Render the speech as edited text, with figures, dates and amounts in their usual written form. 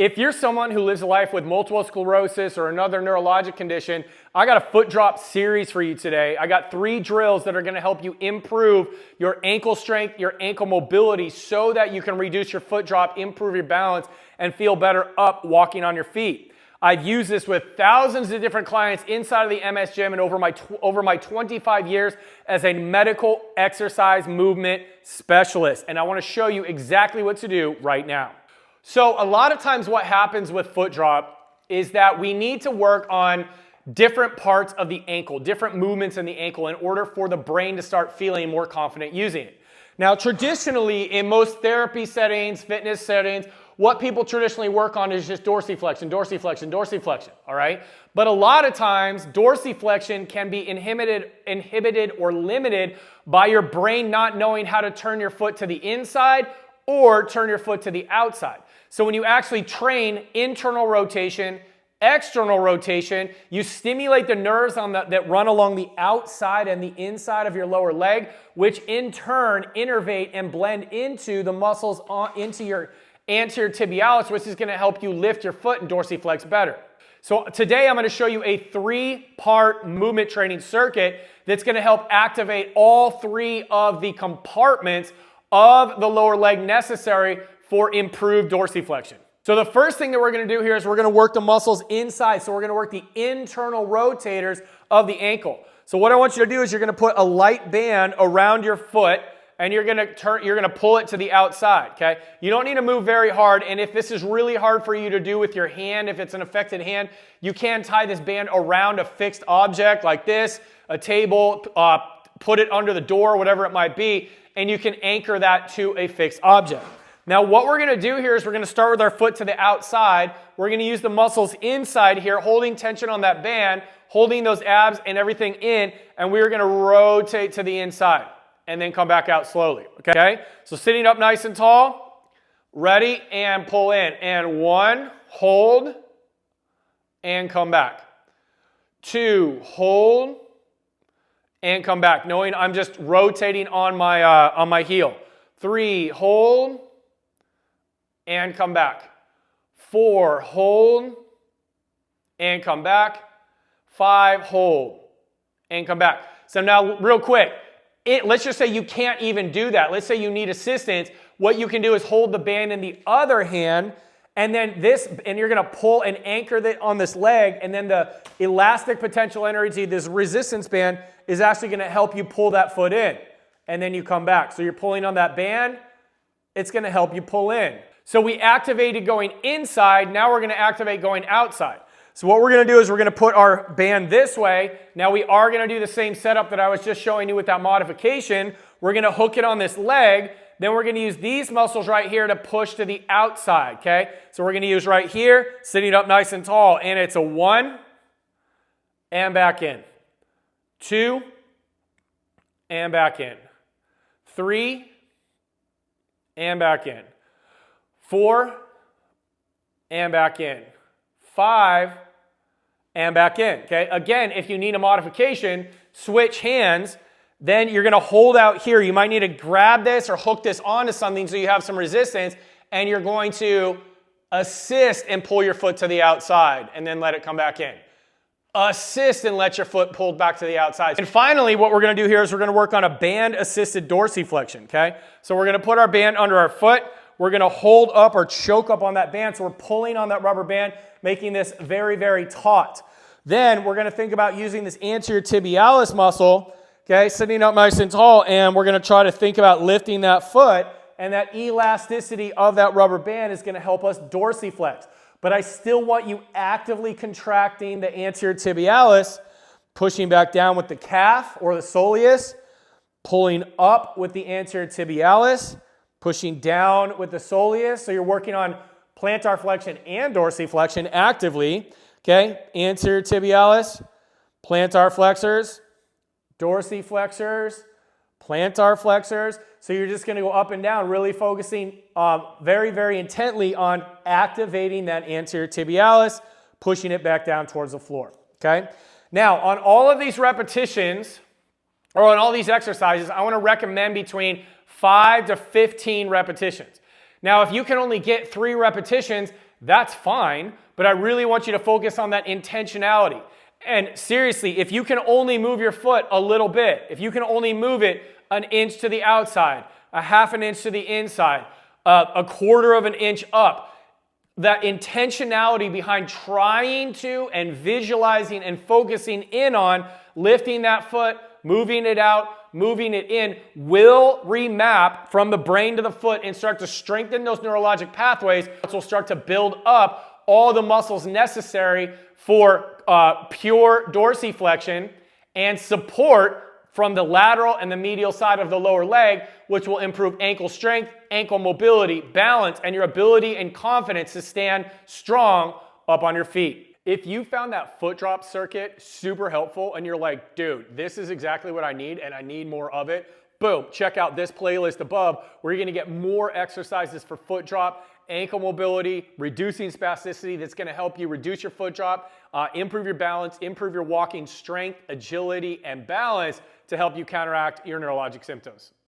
If you're someone who lives a life with multiple sclerosis or another neurologic condition, I got a foot drop series for you today. I got 3 drills that are going to help you improve your ankle strength, your ankle mobility, so that you can reduce your foot drop, improve your balance, and feel better up walking on your feet. I've used this with thousands of different clients inside of the MS gym and over my 25 years as a medical exercise movement specialist. And I want to show you exactly what to do right now. So a lot of times what happens with foot drop is that we need to work on different parts of the ankle, different movements in the ankle in order for the brain to start feeling more confident using it. Now, traditionally, in most therapy settings, fitness settings, what people traditionally work on is just dorsiflexion, dorsiflexion, dorsiflexion, all right? But a lot of times, dorsiflexion can be inhibited or limited by your brain not knowing how to turn your foot to the inside or turn your foot to the outside. So when you actually train internal rotation, external rotation, you stimulate the nerves that run along the outside and the inside of your lower leg, which in turn innervate and blend into the muscles into your anterior tibialis, which is going to help you lift your foot and dorsiflex better. So today I'm going to show you a 3-part movement training circuit that's going to help activate all 3 of the compartments of the lower leg necessary for improved dorsiflexion. So the first thing that we're going to do here is we're going to work the muscles inside. So we're going to work the internal rotators of the ankle. So what I want you to do is you're going to put a light band around your foot and you're going to pull it to the outside, okay? You don't need to move very hard, and if this is really hard for you to do with your hand, if it's an affected hand, you can tie this band around a fixed object like this, a table, put it under the door, whatever it might be, and you can anchor that to a fixed object. Now what we're going to do here is we're going to start with our foot to the outside. We're going to use the muscles inside here, holding tension on that band, holding those abs and everything in, and we're going to rotate to the inside and then come back out slowly, okay? So sitting up nice and tall, ready, and pull in. And 1, hold, and come back. 2, hold, and come back, knowing I'm just rotating on my heel. 3, hold, and come back. 4, hold, and come back. 5, hold, and come back. So now, real quick, let's just say you can't even do that. Let's say you need assistance. What you can do is hold the band in the other hand, and then you're going to pull and anchor that on this leg, and then the elastic potential energy, this resistance band, is actually going to help you pull that foot in, and then you come back. So you're pulling on that band. It's going to help you pull in. So we activated going inside. Now we're going to activate going outside. So what we're going to do is we're going to put our band this way. Now we are going to do the same setup that I was just showing you with that modification. We're going to hook it on this leg. Then we're going to use these muscles right here to push to the outside, okay? So we're going to use right here, sitting up nice and tall. And it's a 1, and back in. 2, and back in. 3, and back in. 4, and back in. 5, and back in, okay? Again, if you need a modification, switch hands, then you're going to hold out here. You might need to grab this or hook this onto something so you have some resistance, and you're going to assist and pull your foot to the outside and then let it come back in. Assist and let your foot pull back to the outside. And finally, what we're going to do here is we're going to work on a band-assisted dorsiflexion, okay? So we're going to put our band under our foot. We're going to hold up or choke up on that band. So we're pulling on that rubber band, making this very, very taut. Then we're going to think about using this anterior tibialis muscle, okay, sitting up nice and tall, and we're going to try to think about lifting that foot, and that elasticity of that rubber band is going to help us dorsiflex. But I still want you actively contracting the anterior tibialis, pushing back down with the calf or the soleus, pulling up with the anterior tibialis, pushing down with the soleus. So you're working on plantar flexion and dorsiflexion actively. Okay, anterior tibialis, plantar flexors, dorsiflexors, plantar flexors. So you're just going to go up and down, really focusing very, very intently on activating that anterior tibialis, pushing it back down towards the floor. Okay. Now, on all of these repetitions, or on all these exercises, I want to recommend between 5 to 15 repetitions. Now, if you can only get 3 repetitions, that's fine, but I really want you to focus on that intentionality. And seriously, if you can only move your foot a little bit, if you can only move it an inch to the outside, a half an inch to the inside, a quarter of an inch up, that intentionality behind trying to and visualizing and focusing in on lifting that foot, moving it out, moving it in will remap from the brain to the foot and start to strengthen those neurologic pathways, which will start to build up all the muscles necessary for pure dorsiflexion and support from the lateral and the medial side of the lower leg, which will improve ankle strength, ankle mobility, balance, and your ability and confidence to stand strong up on your feet. If you found that foot drop circuit super helpful and you're like, dude, this is exactly what I need and I need more of it, boom, check out this playlist above where you're gonna get more exercises for foot drop, ankle mobility, reducing spasticity that's gonna help you reduce your foot drop, improve your balance, improve your walking strength, agility, and balance to help you counteract your neurologic symptoms.